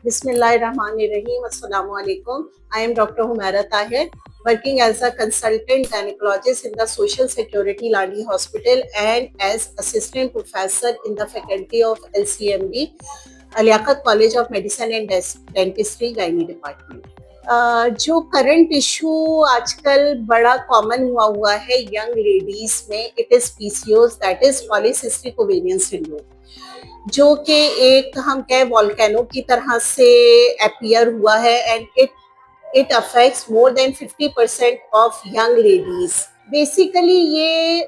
Bismillahirrahmanirrahim. Assalamu alaikum. I am Dr. Humaira Tahir, working as a consultant gynecologist in the Social Security Landi Hospital and as assistant professor in the faculty of LCMD, Liaquat College of Medicine and Dentistry, Gynae Department. जो current issue आजकल बड़ा common हुआ है young ladies में, it is PCOS, that is polycystic ovarian syndrome, जो कि एक हम कहें वॉल्केनो की तरह से अपीयर हुआ है and it affects more than 50% of young ladies. Basically ये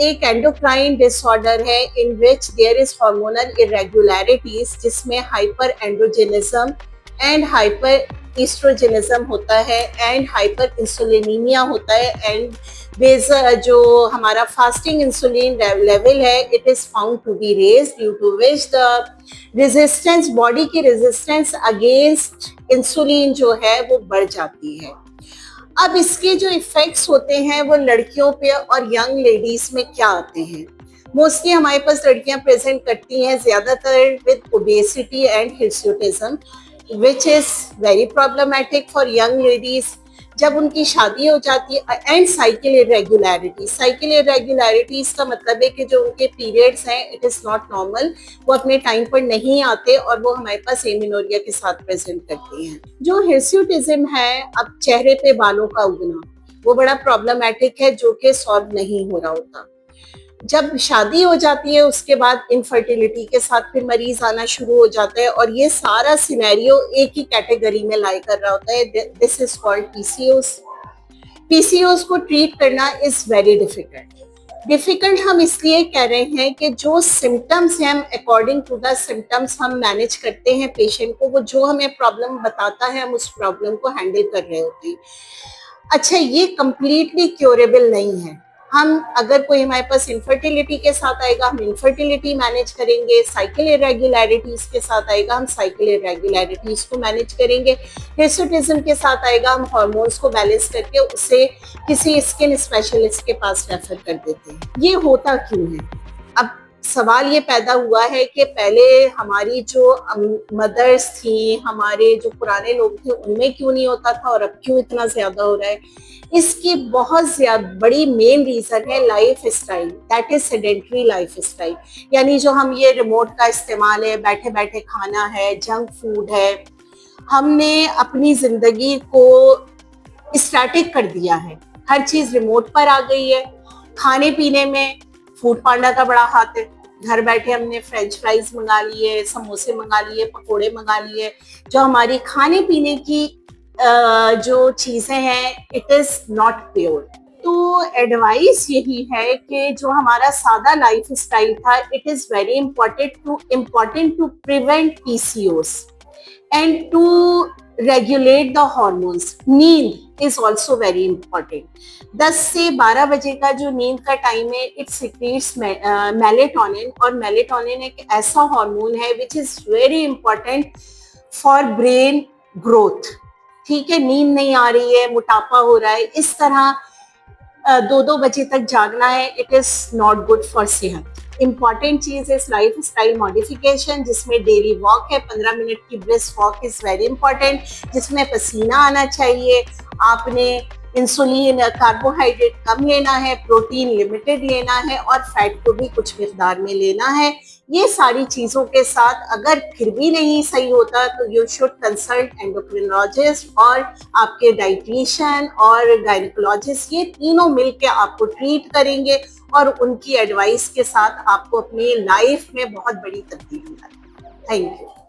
एक एंडोक्राइन डिसऑर्डर है in which there is hormonal irregularities, जिसमें hyper androgenism and hyper estrogenism होता है एंड हाइपर इंसुलिनीमिया होता है एंड जो हमारा फास्टिंग इंसुलिन लेवल है it is found to be raised, due to which the resistance, body की रेजिस्टेंस अगेंस्ट इंसुलिन जो है वो बढ़ जाती है. अब इसके जो इफेक्ट्स होते हैं वो लड़कियों पे और यंग लेडीज में क्या आते हैं. मोस्टली हमारे पास लड़कियां प्रेजेंट करती हैं ज्यादातर with obesity and hirsutism, which is very problematic for young ladies. जब उनकी शादी हो जाती है एंड साइकिल इरेगुलरिटीज का मतलब है कि जो उनके पीरियड्स हैं इट इज नॉट नॉर्मल, वो अपने टाइम पर नहीं आते और वो हमारे पास एमिनोरिया के साथ प्रेजेंट करती हैं. जो हिर्सुटिज्म है, अब चेहरे पे बालों का उगना, वो बड़ा प्रॉब्लमेटिक है जो कि सॉल्व नहीं हो रहा होता. जब शादी हो जाती है उसके बाद इनफर्टिलिटी के साथ फिर मरीज आना शुरू हो जाता है और ये सारा सिनेरियो एक ही कैटेगरी में लाई कर रहा होता है. This is called PCOS. PCOS को ट्रीट करना इज वेरी डिफिकल्ट हम इसलिए कह रहे हैं कि जो सिम्टम्स हैं हम अकॉर्डिंग टू द सिम्टम्स हम मैनेज करते हैं पेशेंट को. वो जो हमें प्रॉब्लम बताता है हम उस प्रॉब्लम को हैंडल कर रहे होते हैं. अच्छा, ये कंप्लीटली क्योरेबल नहीं है. हम अगर कोई हमारे पास इनफर्टिलिटी के साथ आएगा हम इनफर्टिलिटी मैनेज करेंगे, साइकिल इरेगुलरिटीज के साथ आएगा हम साइकिल इरेगुलरिटीज को मैनेज करेंगे, हिर्सुटिज्म के साथ आएगा हम हार्मोन्स को बैलेंस करके उसे किसी स्किन स्पेशलिस्ट के पास रेफर कर देते हैं. ये होता क्यों है? अब सवाल ये पैदा हुआ है कि पहले हमारी जो मदर्स थी, हमारे जो पुराने लोग थे, उनमें क्यों नहीं होता था और अब क्यों इतना ज्यादा हो रहा है. इसकी बहुत ज्यादा बड़ी मेन रीजन है life style, that is sedentary life style. यानी जो हम ये रिमोट का इस्तेमाल है, बैठे बैठे खाना है, जंक फूड है, हमने अपनी जिंदगी को स्टैटिक कर दिया है. हर चीज रिमोट पर आ गई है. खाने पीने में फूड पांडा का बड़ा हाथ है. घर बैठे हमने फ्रेंच फ्राइज मंगा लिए, समोसे मंगा लिए, पकोड़े मंगा लिए. जो हमारी खाने पीने की जो चीजें हैं इट इज नॉट प्योर. तो एडवाइस यही है कि जो हमारा सादा लाइफ स्टाइल था it is very important to prevent PCOS and to regulate the hormones. नींद इज ऑल्सो वेरी इंपॉर्टेंट. 10 से 12 बजे का जो नींद का टाइम है इट सिक्रीट्स मेलेटोनिन, और मेलेटोनिन एक ऐसा हार्मोन है which is very important for brain growth. ठीक है, नींद नहीं आ रही है, मोटापा हो रहा है, इस तरह 2-2 बजे तक जागना है, it is not good for सेहत. इंपॉर्टेंट चीज इज लाइफ स्टाइल मॉडिफिकेशन, जिसमें डेली वॉक है, 15 मिनट की brisk walk is very important, जिसमें पसीना आना चाहिए. आपने इंसुलिन, कार्बोहाइड्रेट कम लेना है, प्रोटीन लिमिटेड लेना है और फैट को भी कुछ मिकदार में लेना है. ये सारी चीजों के साथ अगर फिर भी नहीं सही होता तो यू शुड कंसल्ट एंडोक्रिनोलॉजिस्ट और आपके डाइटिशियन और गायनेकोलॉजिस्ट. ये तीनों मिलकर आपको ट्रीट करेंगे और उनकी एडवाइस के साथ आपको अपनी लाइफ में बहुत बड़ी तब्दीली लाएंगे. Thank you.